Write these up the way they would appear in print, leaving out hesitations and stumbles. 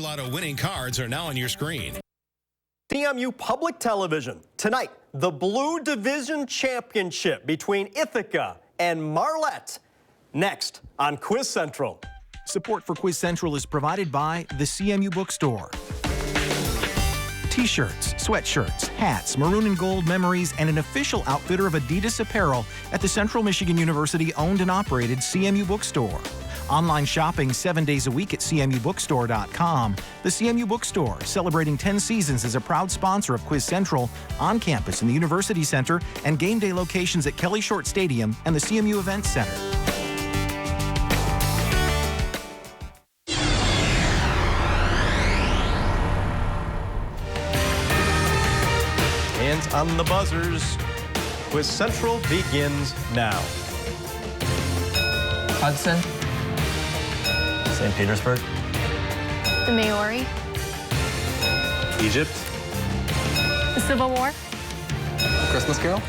Lotto winning cards are now on your screen. CMU Public Television. Tonight, the Blue Division Championship between Ithaca and Marlette. Next on Quiz Central. Support for Quiz Central is provided by the CMU Bookstore. T-shirts, sweatshirts, hats, maroon and gold memories, and an official outfitter of Adidas apparel at the Central Michigan University owned and operated CMU Bookstore. Online shopping 7 days a week at cmubookstore.com. The CMU Bookstore, celebrating 10 seasons as a proud sponsor of Quiz Central, on campus in the University Center and game day locations at Kelly Short Stadium and the CMU Events Center. Hands on the buzzers. Quiz Central begins now. Hudson. St. Petersburg. The Maori. Egypt. The Civil War. Christmas Carol.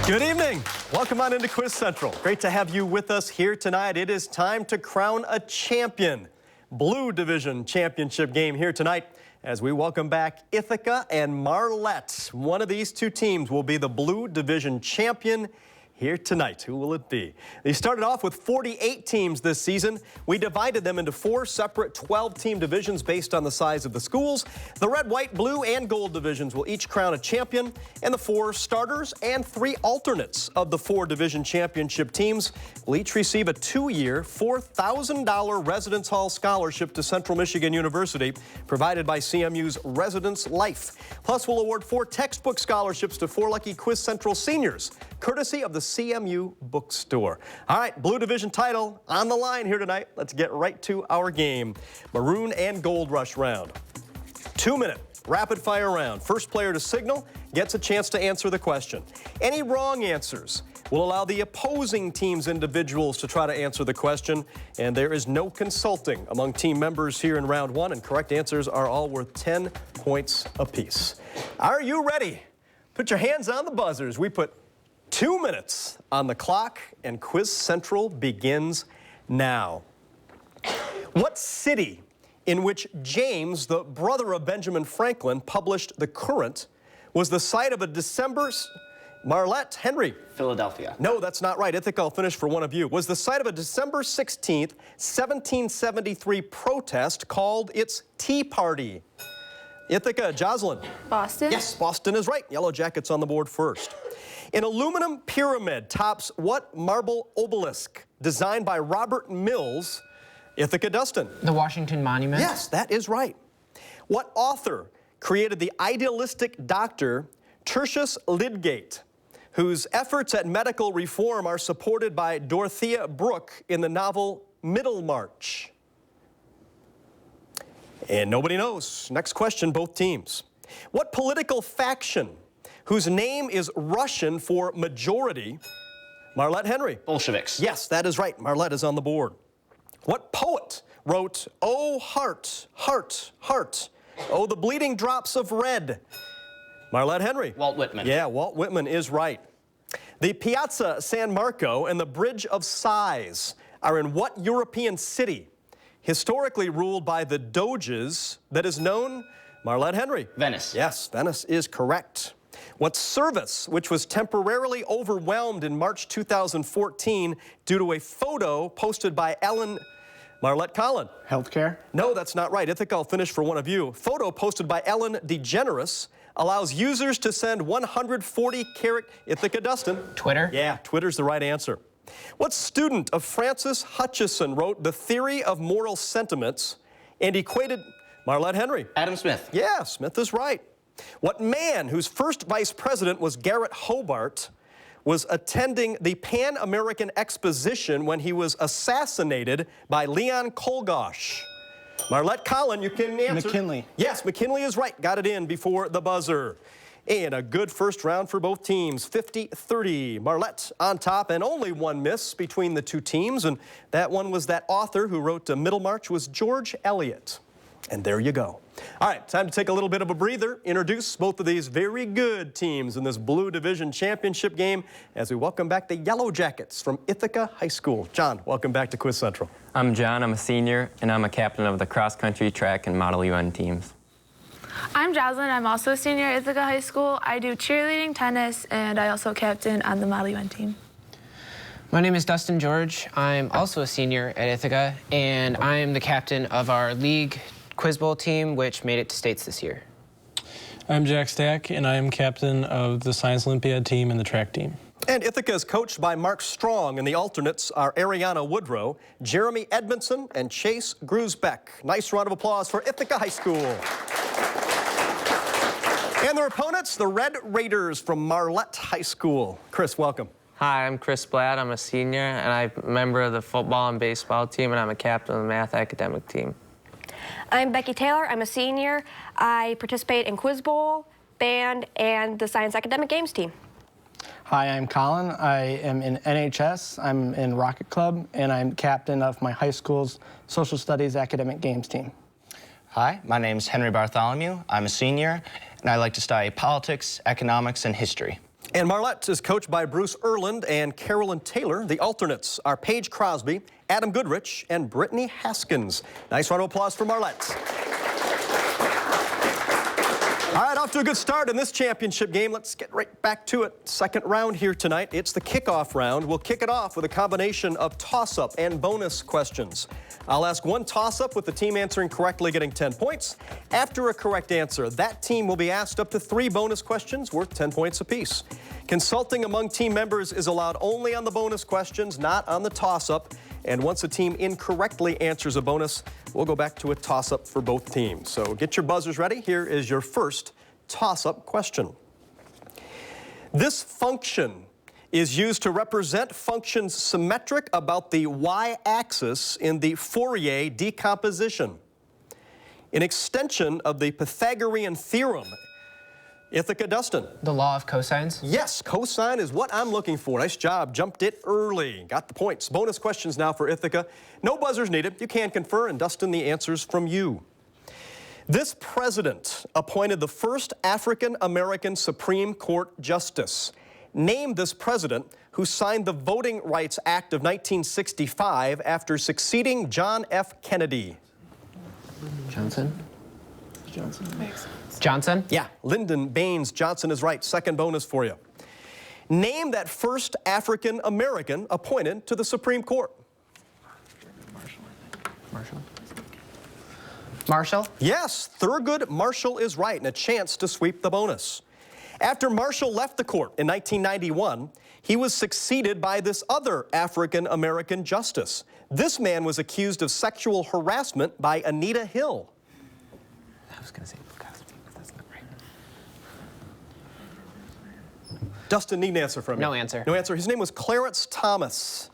Good evening. Welcome on into Quiz Central. Great to have you with us here tonight. It is time to crown a champion. Blue Division Championship game here tonight as we welcome back Ithaca and Marlette. One of these two teams will be the Blue Division champion here tonight. Who will it be? They started off with 48 teams this season. We divided them into 4 separate 12-team divisions based on the size of the schools. The red, white, blue, and gold divisions will each crown a champion, and the 4 starters and 3 alternates of the 4 division championship teams will each receive a 2-year, $4,000 Residence Hall scholarship to Central Michigan University, provided by CMU's Residence Life. Plus, we'll award 4 textbook scholarships to 4 lucky Quiz Central seniors, courtesy of the CMU Bookstore. All right, Blue Division title on the line here tonight. Let's get right to our game. Maroon and Gold Rush round. 2-minute rapid fire round. First player to signal gets a chance to answer the question. Any wrong answers will allow the opposing team's individuals to try to answer the question, and there is no consulting among team members here in round 1, and correct answers are all worth 10 points apiece. Are you ready? Put your hands on the buzzers. We put 2 minutes on the clock, and Quiz Central begins now. What city in which James, the brother of Benjamin Franklin, published The Courant was the site of a December... Marlette, Henry. Philadelphia. No, that's not right. Ithaca, I'll finish for one of you. Was the site of a December 16th, 1773 protest called its Tea Party. Ithaca, Jocelyn. Boston. Yes, Boston is right. Yellow Jackets on the board first. An aluminum pyramid tops what marble obelisk designed by Robert Mills? Ithaca, Dustin. The Washington Monument. Yes, that is right. What author created the idealistic doctor Tertius Lydgate, whose efforts at medical reform are supported by Dorothea Brooke in the novel Middlemarch? And nobody knows. Next question, both teams. What political faction whose name is Russian for majority? Marlette, Henry. Bolsheviks. Yes, that is right. Marlette is on the board. What poet wrote, "Oh, heart, heart, heart, oh, the bleeding drops of red"? Marlette, Henry. Walt Whitman. Yeah, Walt Whitman is right. The Piazza San Marco and the Bridge of Sighs are in what European city, historically ruled by the Doges, that is known? Marlette, Henry. Venice. Yes, Venice is correct. What service, which was temporarily overwhelmed in March 2014 due to a photo posted by Ellen... Marlette, Collin. Healthcare. No, that's not right. Ithaca, I'll finish for one of you. Photo posted by Ellen DeGeneres allows users to send 140 characters. Ithaca, Dustin. Twitter. Yeah, Twitter's the right answer. What student of Francis Hutcheson wrote The Theory of Moral Sentiments and equated... Marlette, Henry. Adam Smith. Yeah, Smith is right. What man whose first vice president was Garrett Hobart was attending the Pan American Exposition when he was assassinated by Leon Kolgosh? Marlette, Collin, you can answer. McKinley. Yes, McKinley is right. Got it in before the buzzer. And a good first round for both teams, 50-30. Marlette on top, and only one miss between the two teams, and that one was that author who wrote Middlemarch was George Eliot. And there you go. All right, time to take a little bit of a breather, introduce both of these very good teams in this Blue Division Championship game as we welcome back the Yellow Jackets from Ithaca High School. John, welcome back to Quiz Central. I'm John, I'm a senior, and I'm a captain of the cross-country, track, and Model UN teams. I'm Jocelyn. I'm also a senior at Ithaca High School. I do cheerleading, tennis, and I also captain on the Model UN team. My name is Dustin George. I'm also a senior at Ithaca, and I am the captain of our league Quiz Bowl team, which made it to states this year. I'm Jack Stack, and I am captain of the Science Olympiad team and the track team. And Ithaca is coached by Mark Strong, and the alternates are Ariana Woodrow, Jeremy Edmondson, and Chase Grusbeck. Nice round of applause for Ithaca High School. And their opponents, the Red Raiders from Marlette High School. Chris, welcome. Hi, I'm Chris Blatt. I'm a senior, and I'm a member of the football and baseball team, and I'm a captain of the math academic team. I'm Becky Taylor. I'm a senior. I participate in Quiz Bowl, band, and the Science Academic Games team. Hi, I'm Colin. I am in NHS. I'm in Rocket Club, and I'm captain of my high school's Social Studies Academic Games team. Hi, my name is Henry Bartholomew. I'm a senior, and I like to study politics, economics, and history. And Marlette is coached by Bruce Erland and Carolyn Taylor. The alternates are Paige Crosby, Adam Goodrich, and Brittany Haskins. Nice round of applause for Marlette. All right, off to a good start in this championship game. Let's get right back to it. Second round here tonight. It's the kickoff round. We'll kick it off with a combination of toss-up and bonus questions. I'll ask one toss-up with the team answering correctly, getting 10 points. After a correct answer, that team will be asked up to 3 bonus questions worth 10 points apiece. Consulting among team members is allowed only on the bonus questions, not on the toss-up. And once a team incorrectly answers a bonus, we'll go back to a toss-up for both teams. So get your buzzers ready. Here is your first toss-up question. This function is used to represent functions symmetric about the y-axis in the Fourier decomposition. An extension of the Pythagorean theorem. Ithaca, Dustin. The law of cosines? Yes, cosine is what I'm looking for. Nice job. Jumped it early. Got the points. Bonus questions now for Ithaca. No buzzers needed. You can confer, and Dustin, the answer's from you. This president appointed the first African-American Supreme Court justice. Name this president who signed the Voting Rights Act of 1965 after succeeding John F. Kennedy. Johnson? Johnson? Yeah, Lyndon Baines Johnson is right. Second bonus for you. Name that first African-American appointed to the Supreme Court. Marshall? Yes, Thurgood Marshall is right, and a chance to sweep the bonus. After Marshall left the court in 1991, he was succeeded by this other African-American justice. This man was accused of sexual harassment by Anita Hill. I was going to say Cosby, but that's not right. Dustin, need an answer from you. No answer. No answer. His name was Clarence Thomas,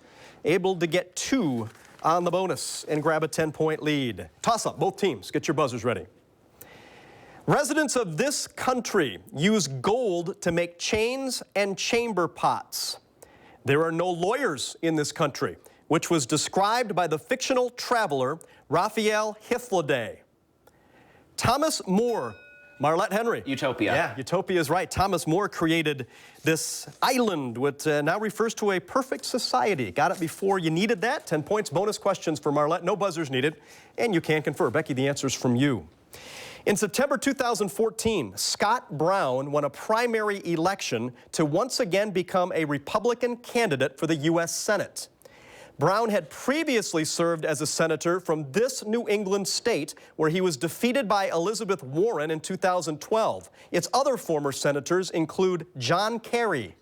able to get 2 on the bonus and grab a 10-point lead. Toss-up, both teams. Get your buzzers ready. Residents of this country use gold to make chains and chamber pots. There are no lawyers in this country, which was described by the fictional traveler Raphael Hythloday. Thomas More, Marlette Henry. Utopia. Yeah, Utopia is right. Thomas More created this island, which now refers to a perfect society. Got it before you needed that. 10 points, bonus questions for Marlette. No buzzers needed, and you can confer. Becky, the answer's from you. In September 2014, Scott Brown won a primary election to once again become a Republican candidate for the U.S. Senate. Brown had previously served as a senator from this New England state, where he was defeated by Elizabeth Warren in 2012. Its other former senators include John Kerry.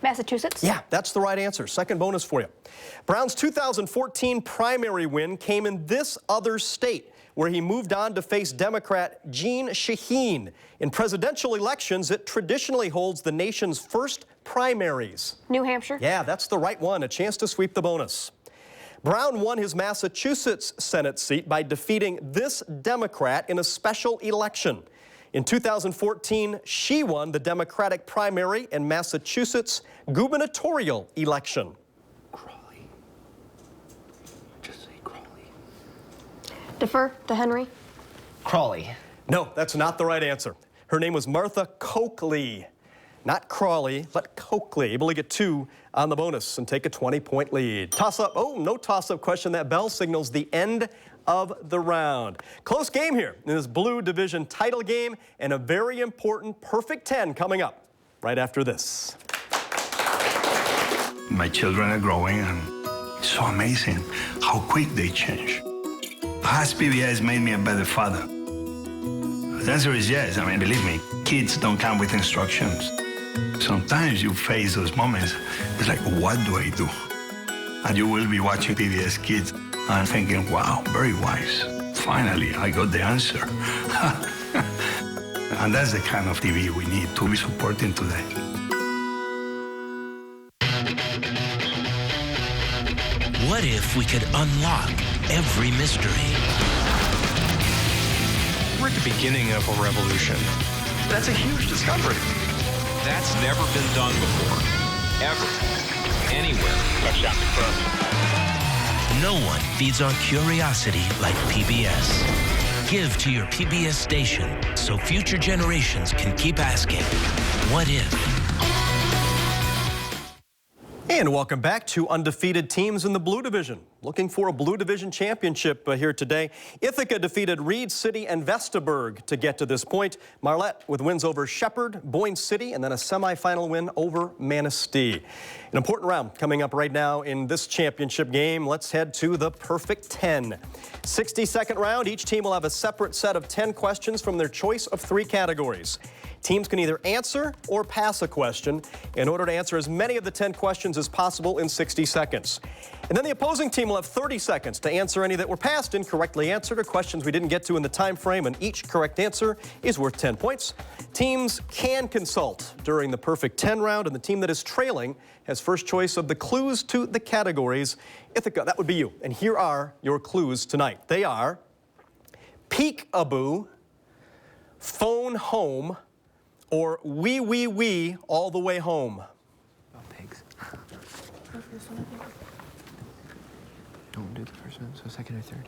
Massachusetts? Yeah, that's the right answer. Second bonus for you. Brown's 2014 primary win came in this other state, where he moved on to face Democrat Jeanne Shaheen. In presidential elections, it traditionally holds the nation's first primaries. New Hampshire? Yeah, that's the right one. A chance to sweep the bonus. Brown won his Massachusetts Senate seat by defeating this Democrat in a special election. In 2014, she won the Democratic primary and Massachusetts gubernatorial election. Defer to Henry. Crawley. No, that's not the right answer. Her name was Martha Coakley. Not Crawley, but Coakley. Able to get 2 on the bonus and take a 20-point lead. Toss-up. Oh, no toss-up question. That bell signals the end of the round. Close game here in this Blue Division title game, and a very important perfect 10 coming up right after this. My children are growing, and it's so amazing how quick they change. Has PBS made me a better father? The answer is yes. I mean, believe me, kids don't come with instructions. Sometimes you face those moments, it's like, what do I do? And you will be watching PBS Kids and thinking, wow, very wise. Finally, I got the answer. And that's the kind of TV we need to be supporting today. What if we could unlock every mystery? We're at the beginning of a revolution. That's a huge discovery. That's never been done before. Ever. Anywhere. No one feeds on curiosity like PBS. Give to your PBS station so future generations can keep asking, what if? And welcome back to undefeated teams in the Blue Division. Looking for a Blue Division championship here today. Ithaca defeated Reed City and Vestaburg to get to this point. Marlette with wins over Shepherd, Boyne City, and then a semifinal win over Manistee. An important round coming up right now in this championship game. Let's head to the perfect 10. 60-second round. Each team will have a separate set of 10 questions from their choice of 3 categories. Teams can either answer or pass a question in order to answer as many of the 10 questions as possible in 60 seconds. And then the opposing team will have 30 seconds to answer any that were passed, incorrectly answered, or questions we didn't get to in the time frame, and each correct answer is worth 10 points. Teams can consult during the perfect 10 round, and the team that is trailing has first choice of the clues to the categories. Ithaca, that would be you. And here are your clues tonight. They are peek-a-boo, phone home, or wee all the way home. Oh, pigs. Don't do the first one, so second or third.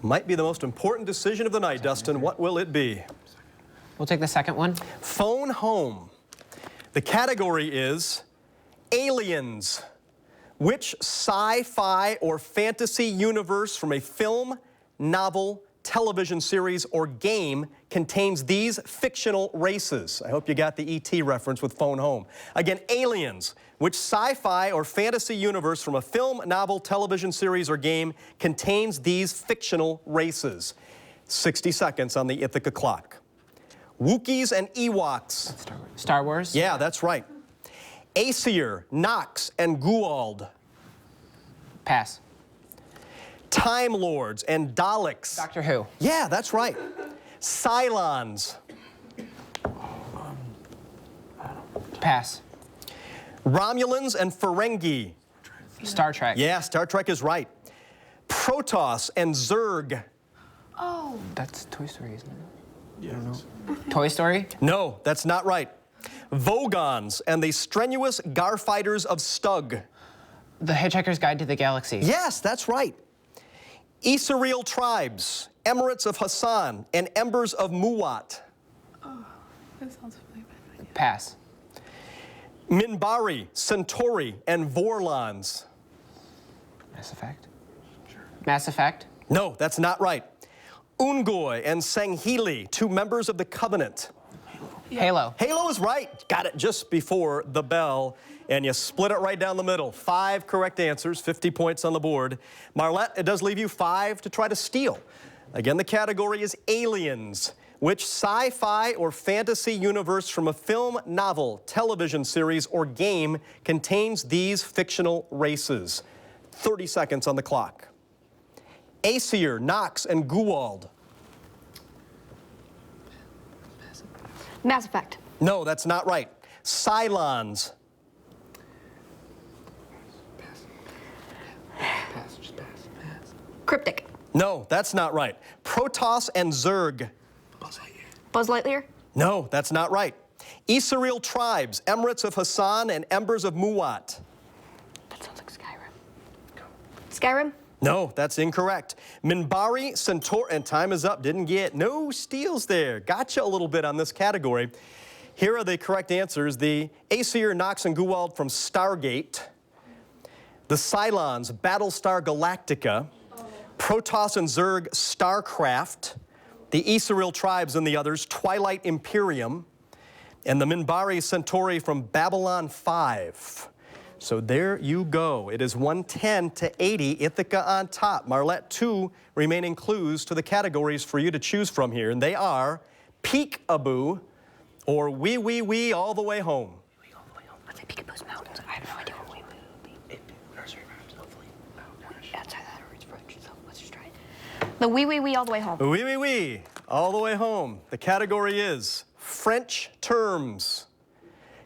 Might be the most important decision of the night, Dustin. What will it be? We'll take the second one. Phone home. The category is aliens. Which sci-fi or fantasy universe from a film, novel, television series, or game contains these fictional races? I hope you got the E.T. reference with phone home. Again, aliens. Which sci-fi or fantasy universe from a film, novel, television series, or game contains these fictional races? 60 seconds on the Ithaca clock. Wookiees and Ewoks. Star Wars? Yeah, that's right. Aesir, Nox, and Goa'uld. Pass. Time Lords and Daleks. Doctor Who. Yeah, that's right. Cylons. Pass. Romulans and Ferengi. Star Trek. Yeah, Star Trek is right. Protoss and Zerg. Oh. That's Toy Story, isn't it? Yeah. I don't know. Toy Story? No, that's not right. Vogons and the strenuous Garfighters of Stug. The Hitchhiker's Guide to the Galaxy. Yes, that's right. Isariel tribes, Emirates of Hassan, and Embers of Muwat. Oh, that sounds really bad. Pass. Minbari, Centauri, and Vorlons. Mass Effect? Sure. Mass Effect? No, that's not right. Ungoi and Sanghili, 2 members of the Covenant. Halo. Halo is right. Got it just before the bell, and you split it right down the middle. 5 correct answers, 50 points on the board. Marlette, it does leave you 5 to try to steal. Again, the category is aliens. Which sci-fi or fantasy universe from a film, novel, television series, or game contains these fictional races? 30 seconds on the clock. Aesir, Nox, and Goa'uld. Mass Effect. No, that's not right. Cylons. Pass. Just pass. Cryptic. No, that's not right. Protoss and Zerg. Buzz Lightyear. No, that's not right. Isariel tribes, Emirates of Hassan, and Embers of Muwat. That sounds like Skyrim. Skyrim? No, that's incorrect. Minbari Centauri, and time is up. Didn't get no steals there. Gotcha a little bit on this category. Here are the correct answers. The Aesir, Nox, and Guwald from Stargate. The Cylons, Battlestar Galactica. Protoss and Zerg, Starcraft. The Isseril tribes and the others, Twilight Imperium. And the Minbari Centauri from Babylon 5. So there you go. It is 110 to 80. Ithaca on top. Marlette, 2 remaining clues to the categories for you to choose from here. And they are Peek-a-Boo or Wee Wee Wee All the Way Home. What's the Peek-a-Boo's Mountains? I have no idea what Wee Wee Wee. Nursery rhymes, hopefully. Outside that or it's French, so let's just try it. The Wee Wee Wee All the Way Home. Wee Wee Wee All the Way Home. The category is French terms.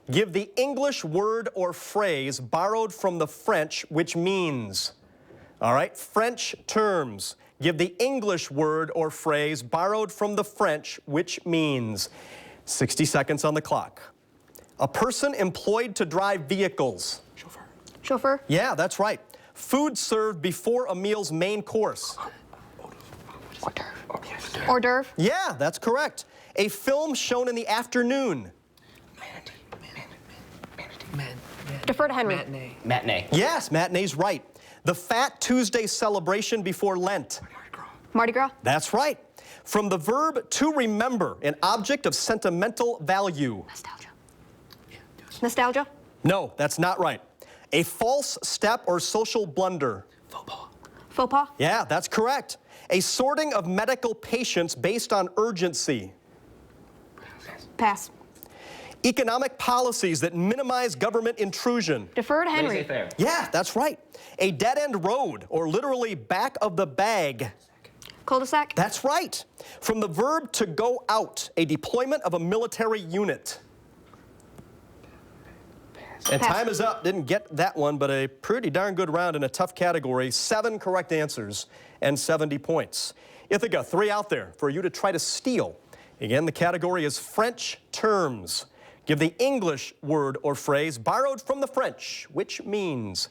Give the English word or phrase borrowed from the French, which means. All right, French terms. Give the English word or phrase borrowed from the French, which means. 60 seconds on the clock. A person employed to drive vehicles. Chauffeur. Chauffeur? Yeah, that's right. Food served before a meal's main course. Hors d'oeuvre. Hors d'oeuvre? Yeah, that's correct. A film shown in the afternoon. Defer to Henry. Matinee. Yes, matinee's right. The Fat Tuesday celebration before Lent. Mardi Gras? That's right. From the verb to remember, an object of sentimental value. Nostalgia. Nostalgia? No, that's not right. A false step or social blunder. Faux pas. Faux pas? Yeah, that's correct. A sorting of medical patients based on urgency. Pass. Economic policies that minimize government intrusion. Defer to Henry. Laissez-faire. Yeah, that's right. A dead-end road, or literally back of the bag. Cul-de-sac? That's right. From the verb to go out, a deployment of a military unit. And time is up. Didn't get that one, but a pretty darn good round in a tough category. 7 correct answers and 70 points. Ithaca, 3 out there for you to try to steal. Again, the category is French terms. Give the English word or phrase borrowed from the French, which means.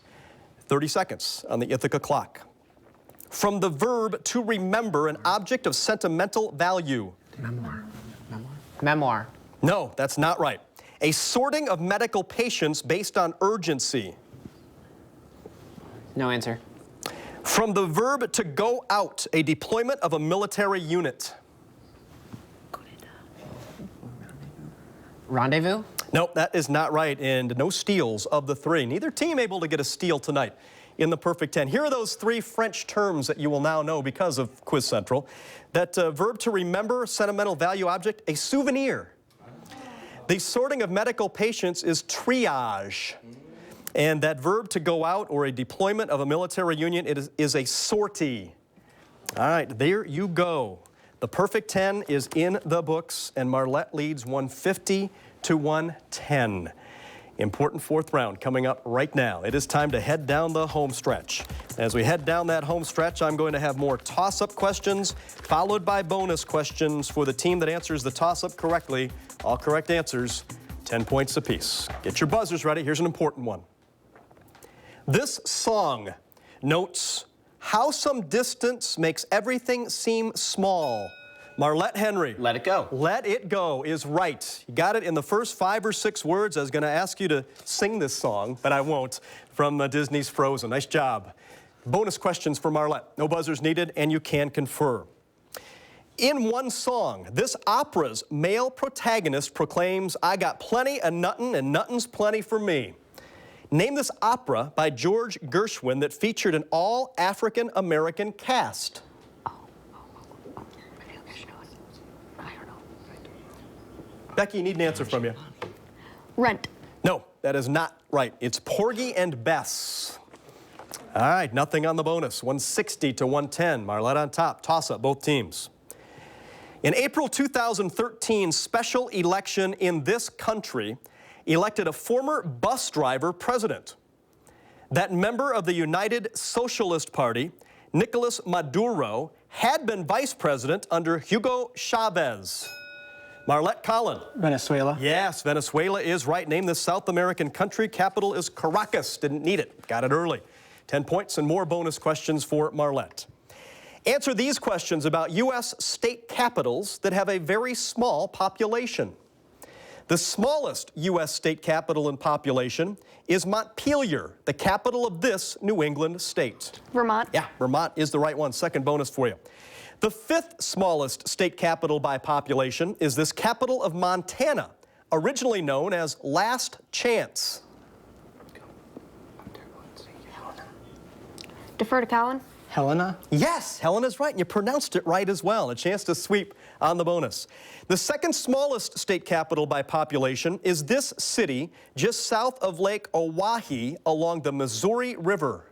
30 seconds on the Ithaca clock. From the verb to remember, an object of sentimental value. Memoir. Memoir. No, that's not right. A sorting of medical patients based on urgency. No answer. From the verb to go out, a deployment of a military unit. Rendezvous? Nope, that is not right, and no steals of the 3. Neither team able to get a steal tonight in the Perfect 10. Here are those 3 French terms that you will now know because of Quiz Central. That verb to remember, sentimental value object, a souvenir. The sorting of medical patients is triage. And that verb to go out or a deployment of a military unit is a sortie. All right, there you go. The Perfect 10 is in the books, and Marlette leads 150 to 110. Important 4th round coming up right now. It is time to head down the home stretch. As we head down that home stretch, I'm going to have more toss-up questions, followed by bonus questions for the team that answers the toss-up correctly. All correct answers, 10 points apiece. Get your buzzers ready. Here's an important one. This song notes how some distance makes everything seem small. Marlette Henry. Let it go. Let it go is right. You got it in the first 5 or 6 words. I was going to ask you to sing this song, but I won't, from Disney's Frozen. Nice job. Bonus questions for Marlette. No buzzers needed, and you can confer. In one song, this opera's male protagonist proclaims, "I got plenty of nuttin' and nuttin's plenty for me." Name this opera by George Gershwin that featured an all-African American cast. Becky, need an answer from you. Rent. No, that is not right. It's Porgy and Bess. All right, nothing on the bonus. 160 to 110. Marlette on top. Toss-up, both teams. In April 2013, special election in this country elected a former bus driver president. That member of the United Socialist Party, Nicolas Maduro, had been vice president under Hugo Chavez. Marlette Collin. Venezuela. Yes, Venezuela is right. Name this South American country. Capital is Caracas. Didn't need it. Got it early. 10 points and more bonus questions for Marlette. Answer these questions about U.S. state capitals that have a very small population. The smallest U.S. state capital in population is Montpelier, the capital of this New England state. Vermont. Yeah, Vermont is the right one. Second bonus for you. The fifth smallest state capital by population is this capital of Montana, originally known as Last Chance. Defer to Colin. Helena? Yes, Helena's right, and you pronounced it right as well. A chance to sweep on the bonus. The second smallest state capital by population is this city just south of Lake Oahe along the Missouri River.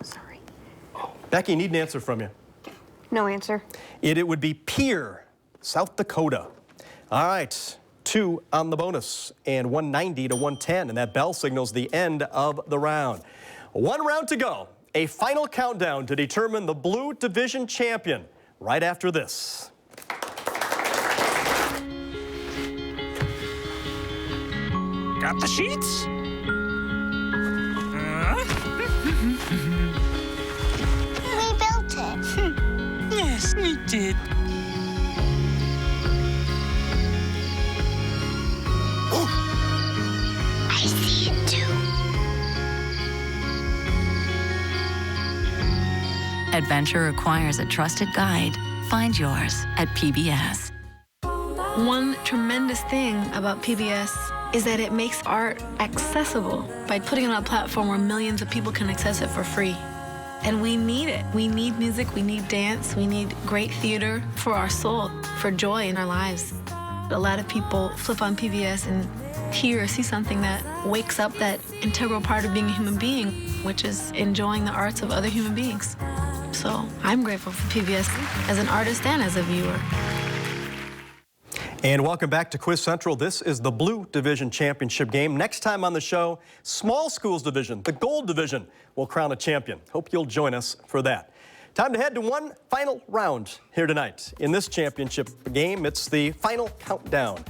Sorry. Becky, need an answer from you. No answer. It would be Pierre, South Dakota. All right. 2 on the bonus and 190 to 110, and that bell signals the end of the round. 1 round to go. A final countdown to determine the Blue Division champion right after this. Got the sheets? We built it. Yes, we did. I see it too. Adventure requires a trusted guide. Find yours at PBS. One tremendous thing about PBS is that it makes art accessible by putting it on a platform where millions of people can access it for free. And we need it. We need music, we need dance, we need great theater for our soul, for joy in our lives. A lot of people flip on PBS and hear or see something that wakes up that integral part of being a human being, which is enjoying the arts of other human beings. So I'm grateful for PBS as an artist and as a viewer. And welcome back to Quiz Central. This is the Blue Division Championship game. Next time on the show, Small Schools Division, the Gold Division, will crown a champion. Hope you'll join us for that. Time to head to one final round here tonight. In this championship game, it's the final countdown.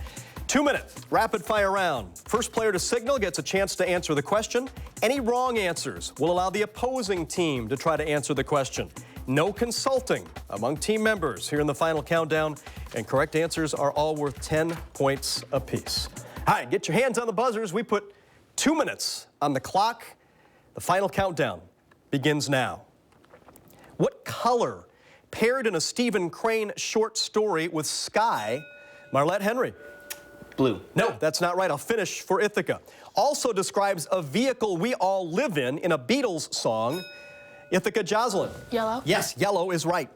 2-minute rapid-fire round. First player to signal gets a chance to answer the question. Any wrong answers will allow the opposing team to try to answer the question. No consulting among team members here in the final countdown, and correct answers are all worth 10 points apiece. All right, get your hands on the buzzers. We put 2 minutes on the clock. The final countdown begins now. What color paired in a Stephen Crane short story with sky? Marlette Henry. Blue. No, that's not right. I'll finish for Ithaca. Also describes a vehicle we all live in a Beatles song. Ithaca Jocelyn. Yellow? Yes, yellow is right.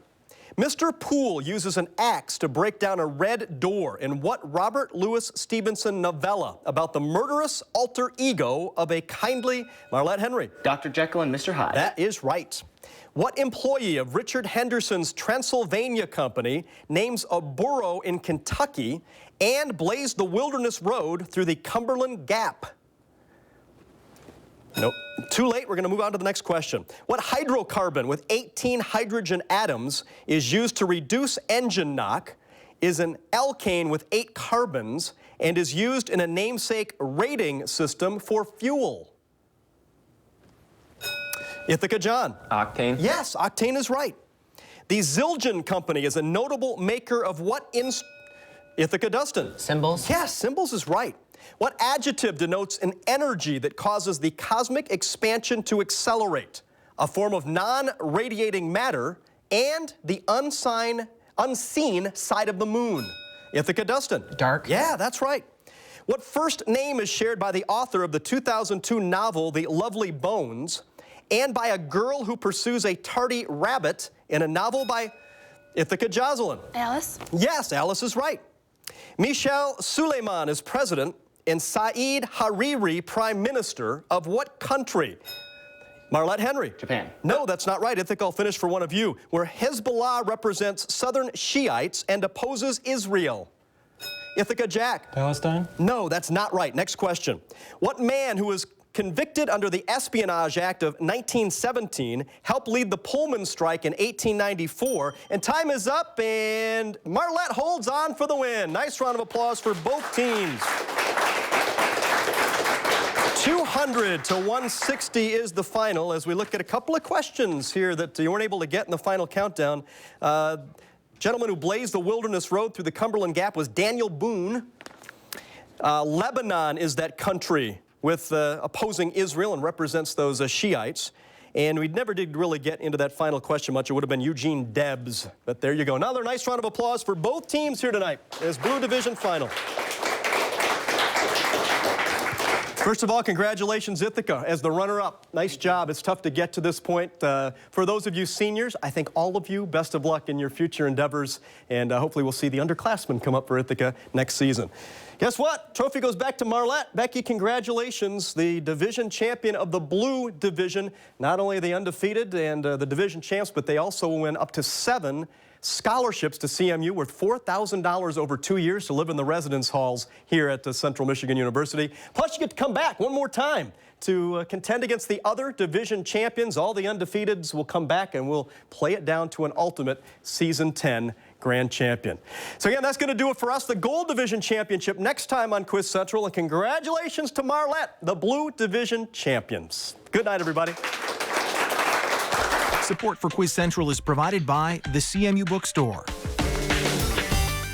Mr. Poole uses an axe to break down a red door in what Robert Louis Stevenson novella about the murderous alter ego of a kindly Marlette Henry? Dr. Jekyll and Mr. Hyde. That is right. What employee of Richard Henderson's Transylvania Company names a borough in Kentucky and blazed the Wilderness Road through the Cumberland Gap? Nope. Too late. We're going to move on to the next question. What hydrocarbon with 18 hydrogen atoms is used to reduce engine knock, is an alkane with 8 carbons, and is used in a namesake rating system for fuel? Ithaca John. Octane. Yes, octane is right. The Zildjian Company is a notable maker of what Ithaca Dustin. Symbols. Yes, symbols is right. What adjective denotes an energy that causes the cosmic expansion to accelerate, a form of non-radiating matter, and the unseen side of the moon? Ithaca Dustin. Dark. Yeah, that's right. What first name is shared by the author of the 2002 novel, The Lovely Bones, and by a girl who pursues a tardy rabbit in a novel by Ithaca Jocelyn? Alice? Yes, Alice is right. Michel Suleiman is president and Saeed Hariri prime minister of what country? Marlette Henry. Japan. No, that's not right. Ithaca, I'll finish for one of you. Where Hezbollah represents southern Shiites and opposes Israel? Ithaca Jack. Palestine? No, that's not right. Next question. What man who was convicted under the Espionage Act of 1917 helped lead the Pullman strike in 1894? And time is up, and Marlette holds on for the win. Nice round of applause for both teams. 200 to 160 is the final as we look at a couple of questions here that you weren't able to get in the final countdown. Gentleman who blazed the wilderness road through the Cumberland Gap was Daniel Boone. Lebanon is that country with opposing Israel and represents those Shiites. And we never did really get into that final question much. It would have been Eugene Debs. But there you go. Another nice round of applause for both teams here tonight. This Blue Division final. First of all, congratulations, Ithaca, as the runner-up. Nice job. It's tough to get to this point. For those of you seniors, I think all of you, best of luck in your future endeavors, and hopefully we'll see the underclassmen come up for Ithaca next season. Guess what? Trophy goes back to Marlette. Becky, congratulations, the division champion of the Blue Division. Not only are they undefeated and the division champs, but they also win up to 7 scholarships to CMU worth $4,000 over 2 years to live in the residence halls here at Central Michigan University. Plus, you get to come back one more time to contend against the other division champions. All the undefeateds will come back and we'll play it down to an ultimate Season 10 grand champion. So again, that's going to do it for us. The Gold Division Championship next time on Quiz Central. And congratulations to Marlette, the Blue Division champions. Good night, everybody. Support for Quiz Central is provided by the CMU Bookstore.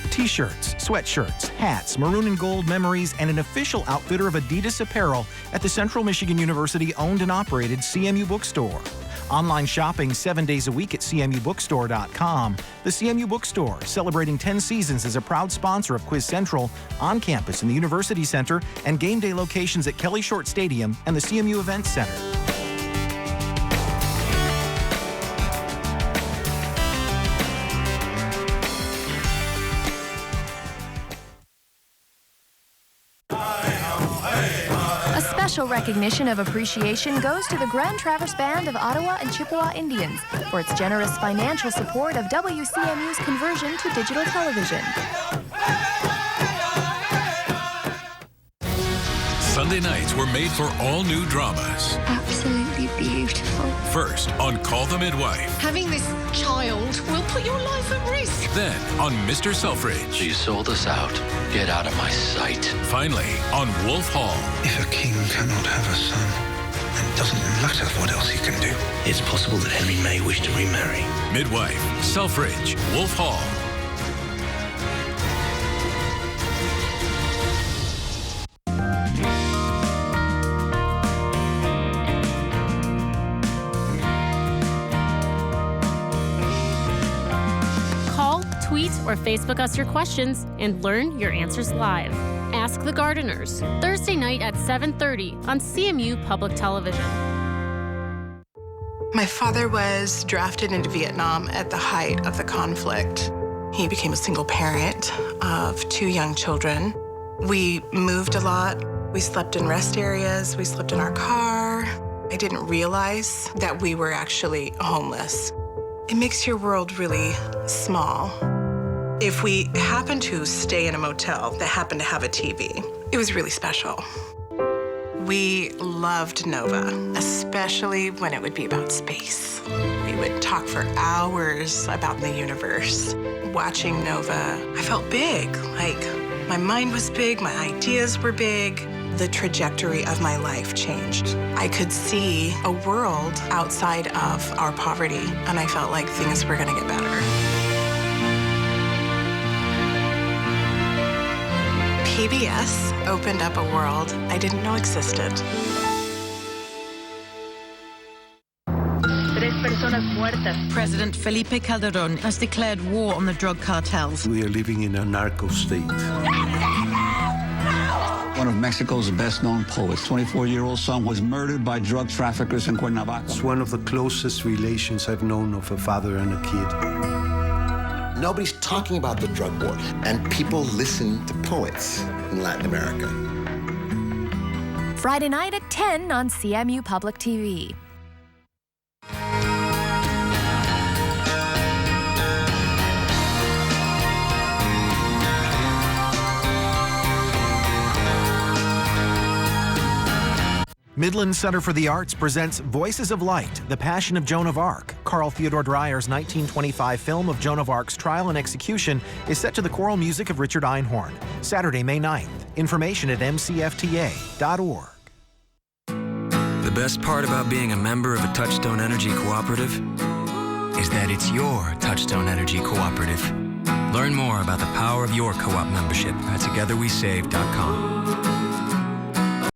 T-shirts, sweatshirts, hats, maroon and gold memories, and an official outfitter of Adidas apparel at the Central Michigan University owned and operated CMU Bookstore. Online shopping 7 days a week at cmubookstore.com. The CMU Bookstore, celebrating 10 seasons as a proud sponsor of Quiz Central, on campus in the University Center and game day locations at Kelly Short Stadium and the CMU Events Center. Special recognition of appreciation goes to the Grand Traverse Band of Ottawa and Chippewa Indians for its generous financial support of WCMU's conversion to digital television. Sunday nights were made for all new dramas. Absolutely beautiful. First, on Call the Midwife. Having this child will put your life at risk. Then, on Mr. Selfridge. You sold us out. Get out of my sight. Finally, on Wolf Hall. If a king cannot have a son, it doesn't matter what else he can do. It's possible that Henry may wish to remarry. Midwife, Selfridge, Wolf Hall. Tweet or Facebook us your questions and learn your answers live. Ask the Gardeners, Thursday night at 7:30 on CMU Public Television. My father was drafted into Vietnam at the height of the conflict. He became a single parent of 2 young children. We moved a lot. We slept in rest areas. We slept in our car. I didn't realize that we were actually homeless. It makes your world really small. If we happened to stay in a motel that happened to have a TV, it was really special. We loved Nova, especially when it would be about space. We would talk for hours about the universe. Watching Nova, I felt big, like my mind was big, my ideas were big. The trajectory of my life changed. I could see a world outside of our poverty, and I felt like things were gonna get better. PBS opened up a world I didn't know existed. President Felipe Calderón has declared war on the drug cartels. We are living in a narco state. One of Mexico's best-known poets, 24-year-old son, was murdered by drug traffickers in Cuernavaca. It's one of the closest relations I've known of a father and a kid. Nobody's talking about the drug war, and people listen to poets in Latin America. Friday night at 10 on CMU Public TV. Midland Center for the Arts presents Voices of Light, The Passion of Joan of Arc. Carl Theodor Dreyer's 1925 film of Joan of Arc's trial and execution is set to the choral music of Richard Einhorn. Saturday, May 9th. Information at mcfta.org. The best part about being a member of a Touchstone Energy Cooperative is that it's your Touchstone Energy Cooperative. Learn more about the power of your co-op membership at togetherwesave.com.